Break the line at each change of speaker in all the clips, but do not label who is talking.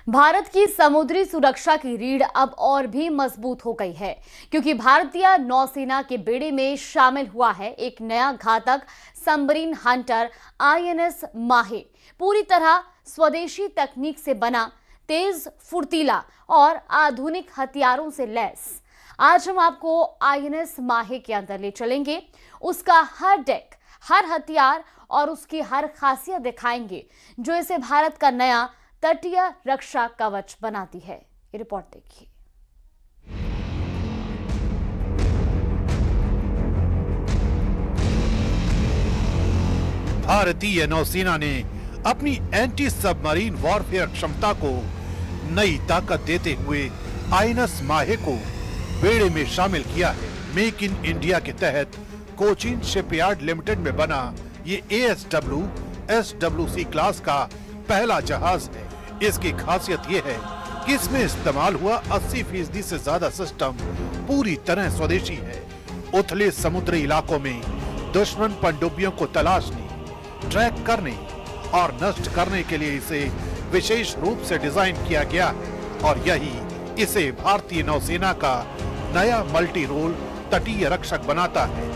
भारत की समुद्री सुरक्षा की रीढ़ अब और भी मजबूत हो गई है, क्योंकि भारतीय नौसेना के बेड़े में शामिल हुआ है एक नया घातक सबमरीन हंटर आईएनएस माहे। पूरी तरह स्वदेशी तकनीक से बना, तेज, फुर्तीला और आधुनिक हथियारों से लैस। आज हम आपको आईएनएस माहे के अंदर ले चलेंगे, उसका हर डेक, हर हथियार और उसकी हर खासियत दिखाएंगे, जो इसे भारत का नया तटीय रक्षा कवच बनाती है। ये रिपोर्ट देखिए।
भारतीय नौसेना ने अपनी एंटी सबमरीन वॉरफेयर क्षमता को नई ताकत देते हुए आईएनएस माहे को बेड़े में शामिल किया है। मेक इन इंडिया के तहत कोचीन शिपयार्ड लिमिटेड में बना ये ASW SWC क्लास का पहला जहाज है। इसकी खासियत ये है कि इसमें इस्तेमाल हुआ 80% से ज्यादा सिस्टम पूरी तरह स्वदेशी है। उथले समुद्री इलाकों में दुश्मन पनडुब्बियों को तलाशने, ट्रैक करने और नष्ट करने के लिए इसे विशेष रूप से डिजाइन किया गया है और यही इसे भारतीय नौसेना का नया मल्टी रोल तटीय रक्षक बनाता है।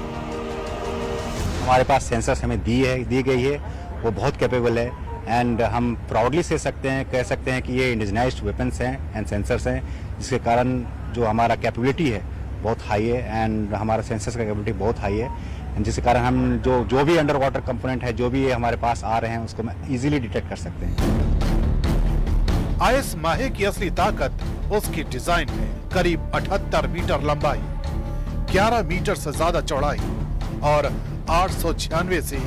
हमारे पास सेंसर्स हमें दी गई है, वो बहुत कैपेबल है एंड हम प्राउडली कह सकते हैं कि ये इंडिजिनाइज्ड वेपन्स हैं एंड सेंसर्स हैं, जिसके कारण जो हमारा कैपेबिलिटी है बहुत हाई है एंड हमारा सेंसर्स का कैपेबिलिटी बहुत हाई है, जिसके कारण हम जो भी अंडर वाटर कंपोनेंट है, जो भी हमारे पास आ रहे हैं, उसको हम इजीली डिटेक्ट कर सकते हैं।
आईएनएस माहे की असली ताकत उसकी डिजाइन है। करीब 78 मीटर लंबाई, 11 मीटर से ज्यादा चौड़ाई और 896 से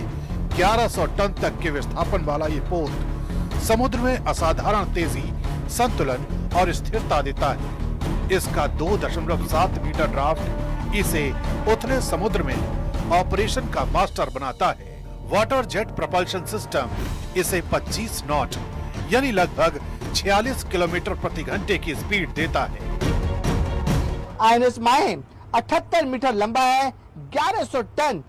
1100 टन तक के विस्थापन वाला ये पोत समुद्र में असाधारण तेजी, संतुलन और स्थिरता देता है। इसका 2.7 मीटर ड्राफ्ट इसे उथले समुद्र में ऑपरेशन का मास्टर बनाता है। वाटर जेट प्रपल्शन सिस्टम इसे 25 नॉट यानी लगभग 46 किलोमीटर प्रति घंटे की स्पीड देता है।
आईएनएस माहे 78 मीटर लंबा है, 1100 टन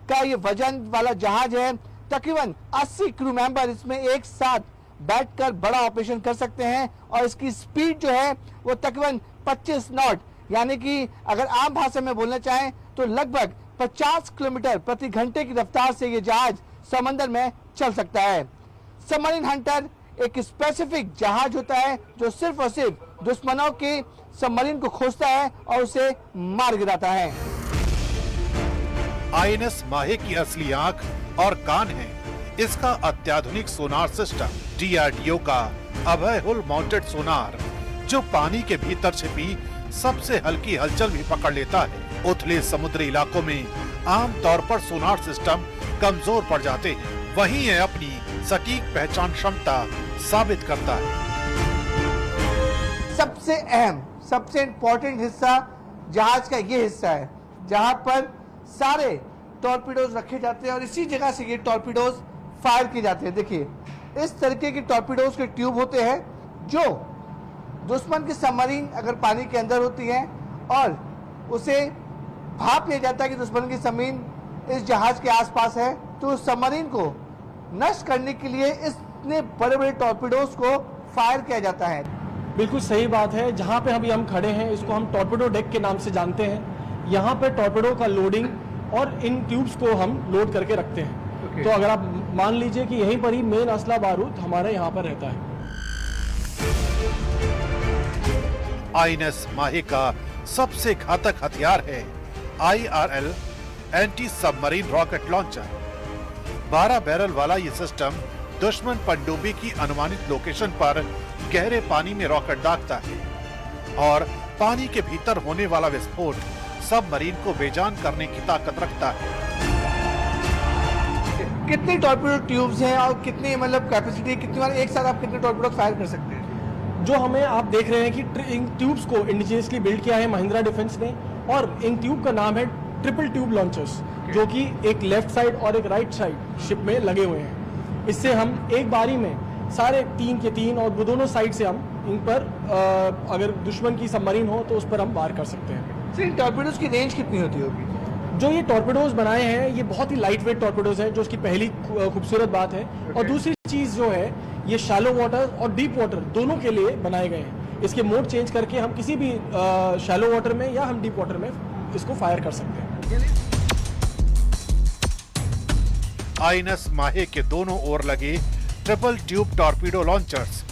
का ये वजन वाला जहाज है। तकरीबन 80 क्रू मेंबर इसमें एक साथ बैठकर बड़ा ऑपरेशन कर सकते हैं और इसकी स्पीड जो है वो तकरीबन 25 नॉट यानी कि अगर आम भाषा में बोलना चाहें तो लगभग 50 किलोमीटर प्रति घंटे की रफ्तार से ये जहाज समंदर में चल सकता है। सबमरीन हंटर एक स्पेसिफिक जहाज होता है जो सिर्फ और सिर्फ दुश्मनों के सबमरीन को खोजता है और उसे मार गिराता है।
आईएनएस माहे की असली आंख और कान है इसका अत्याधुनिक सोनार सिस्टम, DRDO का अभय हुल माउंटेड सोनार, जो पानी के भीतर छिपी सबसे हल्की हलचल भी पकड़ लेता है। उथले समुद्री इलाकों में आमतौर पर सोनार सिस्टम कमजोर पड़ जाते हैं, वहीं ये अपनी सटीक पहचान क्षमता साबित करता है।
सबसे अहम, सबसे इम्पोर्टेंट हिस्सा जहाज का ये हिस्सा है जहां पर सारे टॉर्पीडोज रखे जाते हैं और इसी जगह से ये टॉर्पीडोज फायर किए जाते हैं। देखिए, इस तरीके के टॉर्पीडोज के ट्यूब होते हैं जो दुश्मन की सबमरीन अगर पानी के अंदर होती है और उसे भाप लिया जाता है कि दुश्मन की सबमरीन इस जहाज के आसपास है, तो उस सबमरीन को नष्ट करने के लिए इतने बड़े बड़े टॉर्पीडोज को फायर किया जाता है।
बिल्कुल सही बात है। जहाँ पे अभी हम खड़े हैं इसको हम टॉर्पेडो डेक के नाम से जानते हैं। यहाँ पे टॉर्पेडो का लोडिंग और इन ट्यूब्स को हम लोड करके रखते हैं। तो अगर आप मान लीजिए कि यहीं पर ही मेन असला बारूद हमारे यहाँ पर रहता है।
आईएनएस माहे का सबसे घातक हथियार है IRL anti submarine rocket launcher. 12 barrel वाला ये सिस्टम दुश्मन पनडुब्बी की अनुमानित लोकेशन पर गहरे पानी में रॉकेट दागता है और पानी के भीतर होने वाला विस्फोट सबमरीन को बेजान करने की ताकत रखता है।
कितनी टॉर्पीडो ट्यूब्स हैं और कितनी मतलब कैपेसिटी, कितनी बार एक साथ आप कितने टॉर्पीडो फायर कर सकते हैं?
जो हमें आप देख रहे हैं कि इन ट्यूब्स को इंडिजिनियसली बिल्ड किया है महिंद्रा डिफेंस ने और इन ट्यूब का नाम है ट्रिपल ट्यूब लॉन्चर्स, जो कि एक लेफ्ट साइड और एक राइट साइड शिप में लगे हुए हैं। इससे हम एक बारी में सारे 3 के 3 और वो दोनों साइड से हम इन पर अगर दुश्मन की सबमरीन हो तो उस पर हम वार कर सकते हैं।
इन टॉर्पीडोज की रेंज कितनी होती होगी?
जो ये टॉर्पेडोज बनाए हैं ये बहुत ही लाइट वेट टॉर्पेडोज हैं, जो उसकी पहली खूबसूरत बात है। और दूसरी चीज़ जो है ये शैलो वाटर और डीप वाटर दोनों के लिए बनाए गए हैं। इसके मोड चेंज करके हम किसी भी शैलो वाटर में या हम डीप वाटर में इसको फायर कर सकते हैं।
आईएनएस माहे के दोनों ओर लगे ट्रिपल ट्यूब टॉर्पीडो लॉन्चर्स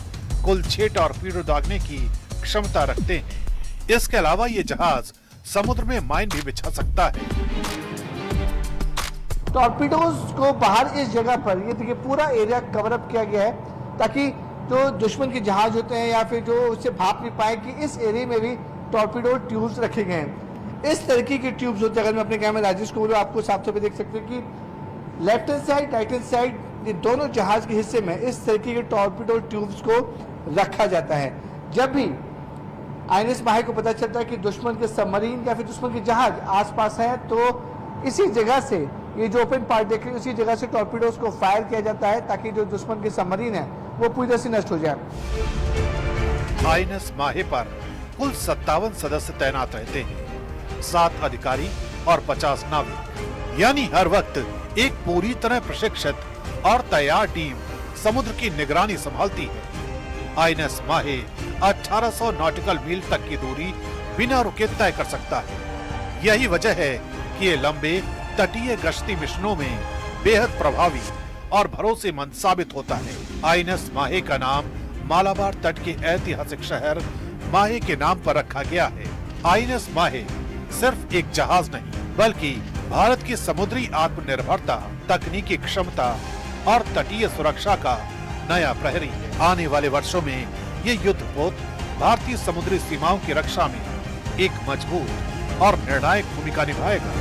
कुल 6 टॉर्पीडो दागने की क्षमता रखते हैं। इसके अलावा ये जहाज समुद्र में माइन भी बिछा सकता है।
टॉर्पीडोज को बाहर इस जगह पर ये देखिए पूरा एरिया कवर अप किया गया है ताकि जो दुश्मन के जहाज होते हैं या फिर जो उससे भाप नहीं पाए कि इस एरिया में भी टॉर्पीडो ट्यूब्स रखे गए हैं। इस तरीके के ट्यूब्स होते हैं। अगर मैं अपने कैमरे राजेश को बोलूं, आपको साफ तौर पे देख सकते हैं कि left hand side right hand side ये दोनों जहाज के हिस्से में इस तरीके के टॉर्पीडो ट्यूब्स को रखा जाता है। जब भी आईएनएस माहे को पता चलता है कि दुश्मन के सबमरीन या फिर दुश्मन के जहाज आसपास है, तो इसी जगह से ये जो ओपन पार्ट देख रहे हैं उसी जगह से टॉर्पीडोज को फायर किया जाता है ताकि जो दुश्मन के सबमरीन है वो पूरी तरह से नष्ट हो जाए।
आईएनएस माहे पर कुल 57 सदस्य तैनात रहते हैं, 7 अधिकारी और 50 नाविक, यानी हर वक्त एक पूरी तरह प्रशिक्षित और तैयार टीम समुद्र की निगरानी संभालती है। आईएनएस माहे 1800 नॉटिकल मील तक की दूरी बिना रुके तय कर सकता है। यही वजह है कि ये लंबे तटीय गश्ती मिशनों में बेहद प्रभावी और भरोसेमंद साबित होता है। आईएनएस माहे का नाम मालाबार तट के ऐतिहासिक शहर माहे के नाम पर रखा गया है। आईएनएस माहे सिर्फ एक जहाज नहीं बल्कि भारत की समुद्री आत्मनिर्भरता, तकनीकी क्षमता और तटीय सुरक्षा का नया प्रहरी है। आने वाले वर्षों में ये युद्धपोत भारतीय समुद्री सीमाओं की रक्षा में एक मजबूत और निर्णायक भूमिका निभाएगा।